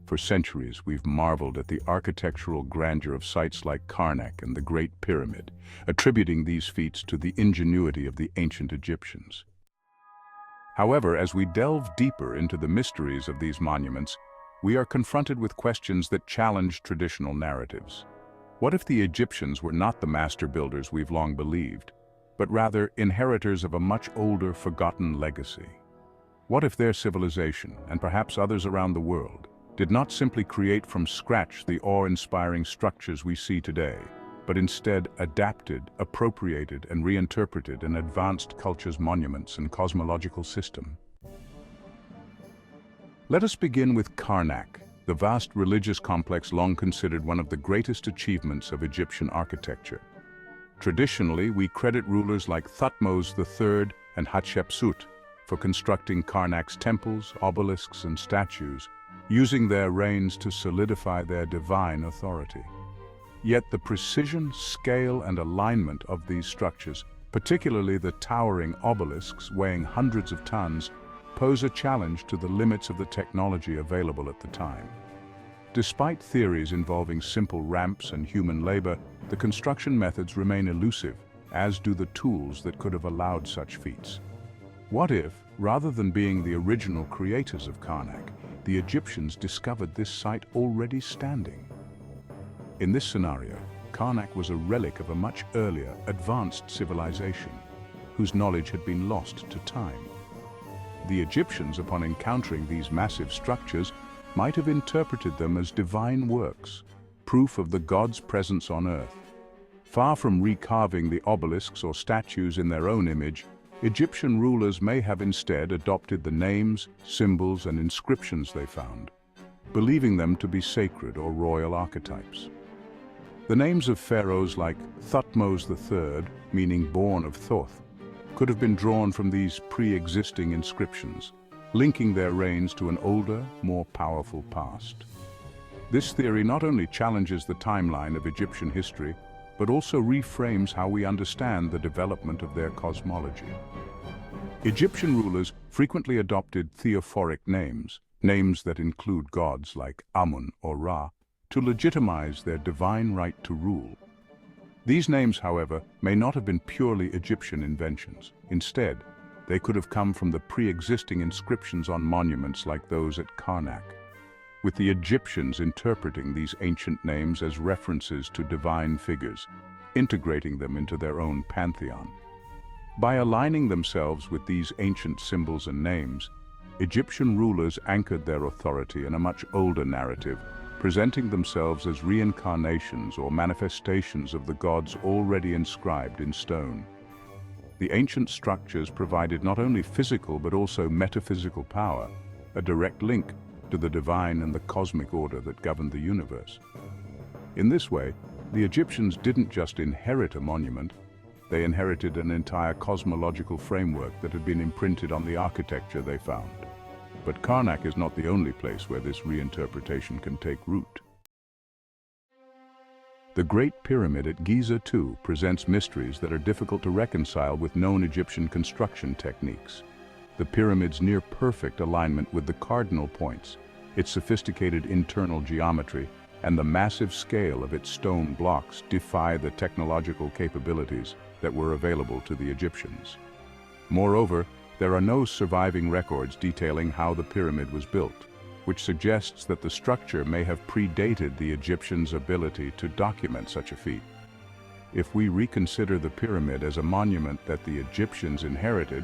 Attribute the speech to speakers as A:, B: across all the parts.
A: For centuries, we've marveled at the architectural grandeur of sites like Karnak and the Great Pyramid, attributing these feats to the ingenuity of the ancient Egyptians. However, as we delve deeper into the mysteries of these monuments, we are confronted with questions that challenge traditional narratives. What if the Egyptians were not the master builders we've long believed, but rather inheritors of a much older, forgotten legacy? What if their civilization, and perhaps others around the world, did not simply create from scratch the awe-inspiring structures we see today, but instead adapted, appropriated, and reinterpreted an advanced culture's monuments and cosmological system? Let us begin with Karnak, the vast religious complex long considered one of the greatest achievements of Egyptian architecture. Traditionally, we credit rulers like Thutmose III and Hatshepsut for constructing Karnak's temples, obelisks, and statues, using their reigns to solidify their divine authority. Yet the precision, scale, and alignment of these structures, particularly the towering obelisks weighing hundreds of tons, pose a challenge to the limits of the technology available at the time. Despite theories involving simple ramps and human labor, the construction methods remain elusive, as do the tools that could have allowed such feats. What if, rather than being the original creators of Karnak, the Egyptians discovered this site already standing? In this scenario, Karnak was a relic of a much earlier, advanced civilization, whose knowledge had been lost to time. The Egyptians, upon encountering these massive structures, might have interpreted them as divine works, proof of the gods' presence on earth. Far from recarving the obelisks or statues in their own image, Egyptian rulers may have instead adopted the names, symbols, and inscriptions they found, believing them to be sacred or royal archetypes. The names of pharaohs like Thutmose III, meaning born of Thoth, could have been drawn from these pre-existing inscriptions, linking their reigns to an older, more powerful past. This theory not only challenges the timeline of Egyptian history, but also reframes how we understand the development of their cosmology. Egyptian rulers frequently adopted theophoric names, names that include gods like Amun or Ra, to legitimize their divine right to rule. These names, however, may not have been purely Egyptian inventions. Instead, they could have come from the pre-existing inscriptions on monuments like those at Karnak, with the Egyptians interpreting these ancient names as references to divine figures, integrating them into their own pantheon. By aligning themselves with these ancient symbols and names, Egyptian rulers anchored their authority in a much older narrative, presenting themselves as reincarnations or manifestations of the gods already inscribed in stone. The ancient structures provided not only physical but also metaphysical power, a direct link to the divine and the cosmic order that governed the universe. In this way, the Egyptians didn't just inherit a monument, they inherited an entire cosmological framework that had been imprinted on the architecture they found. But Karnak is not the only place where this reinterpretation can take root. The Great Pyramid at Giza, too, presents mysteries that are difficult to reconcile with known Egyptian construction techniques. The pyramid's near-perfect alignment with the cardinal points, its sophisticated internal geometry, and the massive scale of its stone blocks defy the technological capabilities that were available to the Egyptians. Moreover, there are no surviving records detailing how the pyramid was built, which suggests that the structure may have predated the Egyptians' ability to document such a feat. If we reconsider the pyramid as a monument that the Egyptians inherited,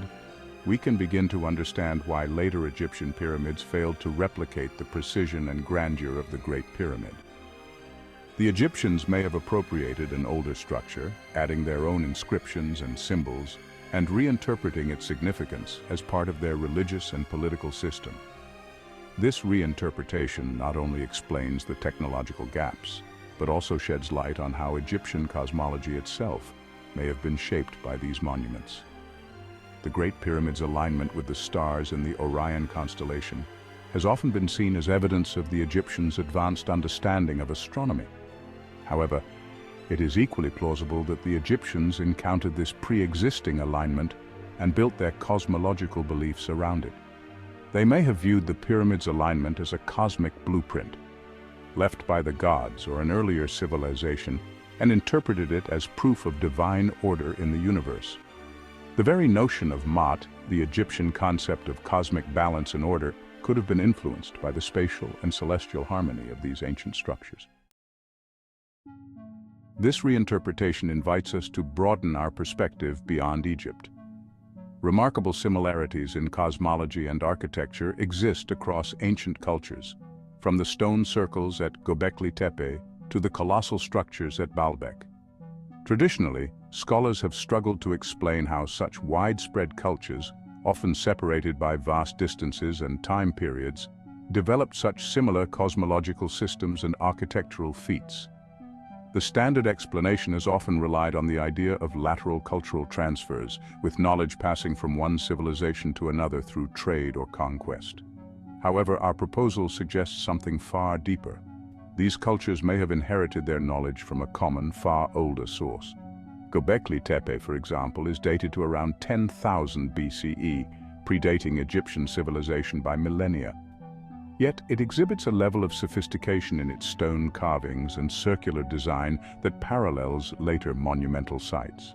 A: we can begin to understand why later Egyptian pyramids failed to replicate the precision and grandeur of the Great Pyramid. The Egyptians may have appropriated an older structure, adding their own inscriptions and symbols, and reinterpreting its significance as part of their religious and political system. This reinterpretation not only explains the technological gaps, but also sheds light on how Egyptian cosmology itself may have been shaped by these monuments. The Great Pyramid's alignment with the stars in the Orion constellation has often been seen as evidence of the Egyptians' advanced understanding of astronomy. However, it is equally plausible that the Egyptians encountered this pre-existing alignment and built their cosmological beliefs around it. They may have viewed the pyramid's alignment as a cosmic blueprint, left by the gods or an earlier civilization, and interpreted it as proof of divine order in the universe. The very notion of Maat, the Egyptian concept of cosmic balance and order, could have been influenced by the spatial and celestial harmony of these ancient structures. This reinterpretation invites us to broaden our perspective beyond Egypt. Remarkable similarities in cosmology and architecture exist across ancient cultures, from the stone circles at Göbekli Tepe to the colossal structures at Baalbek. Traditionally, scholars have struggled to explain how such widespread cultures, often separated by vast distances and time periods, developed such similar cosmological systems and architectural feats. The standard explanation has often relied on the idea of lateral cultural transfers, with knowledge passing from one civilization to another through trade or conquest. However, our proposal suggests something far deeper. These cultures may have inherited their knowledge from a common, far older source. Göbekli Tepe, for example, is dated to around 10,000 BCE, predating Egyptian civilization by millennia. Yet it exhibits a level of sophistication in its stone carvings and circular design that parallels later monumental sites.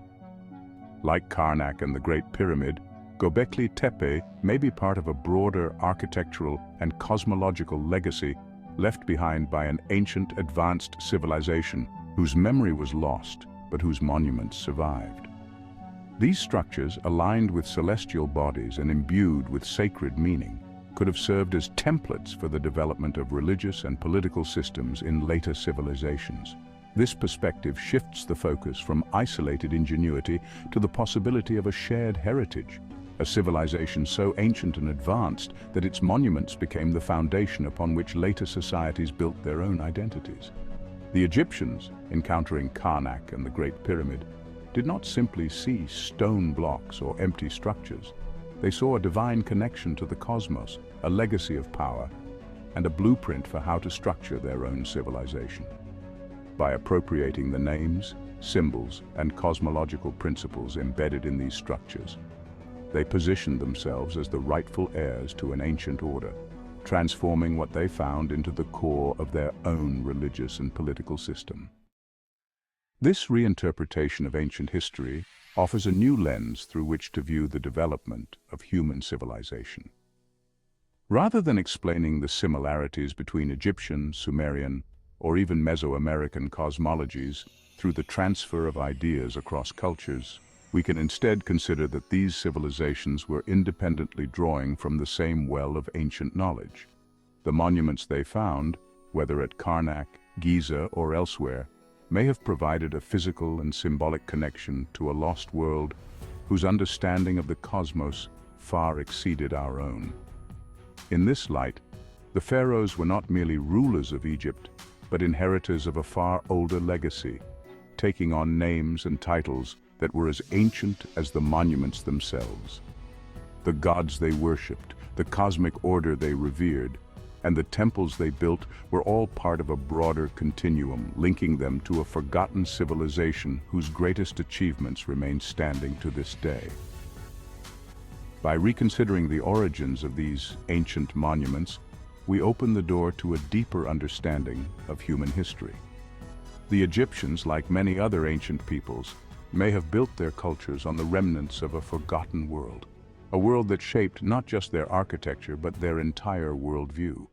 A: Like Karnak and the Great Pyramid, Göbekli Tepe may be part of a broader architectural and cosmological legacy left behind by an ancient, advanced civilization whose memory was lost, but whose monuments survived. These structures, aligned with celestial bodies and imbued with sacred meaning, could have served as templates for the development of religious and political systems in later civilizations. This perspective shifts the focus from isolated ingenuity to the possibility of a shared heritage, a civilization so ancient and advanced that its monuments became the foundation upon which later societies built their own identities. The Egyptians, encountering Karnak and the Great Pyramid, did not simply see stone blocks or empty structures. They saw a divine connection to the cosmos, a legacy of power, and a blueprint for how to structure their own civilization. By appropriating the names, symbols, and cosmological principles embedded in these structures, they positioned themselves as the rightful heirs to an ancient order, transforming what they found into the core of their own religious and political system. This reinterpretation of ancient history offers a new lens through which to view the development of human civilization. Rather than explaining the similarities between Egyptian, Sumerian, or even Mesoamerican cosmologies through the transfer of ideas across cultures, we can instead consider that these civilizations were independently drawing from the same well of ancient knowledge. The monuments they found, whether at Karnak, Giza, or elsewhere, may have provided a physical and symbolic connection to a lost world whose understanding of the cosmos far exceeded our own. In this light, the pharaohs were not merely rulers of Egypt, but inheritors of a far older legacy, taking on names and titles that were as ancient as the monuments themselves. The gods they worshipped, the cosmic order they revered, and the temples they built were all part of a broader continuum, linking them to a forgotten civilization whose greatest achievements remain standing to this day. By reconsidering the origins of these ancient monuments, we open the door to a deeper understanding of human history. The Egyptians, like many other ancient peoples, may have built their cultures on the remnants of a forgotten world, a world that shaped not just their architecture but their entire worldview.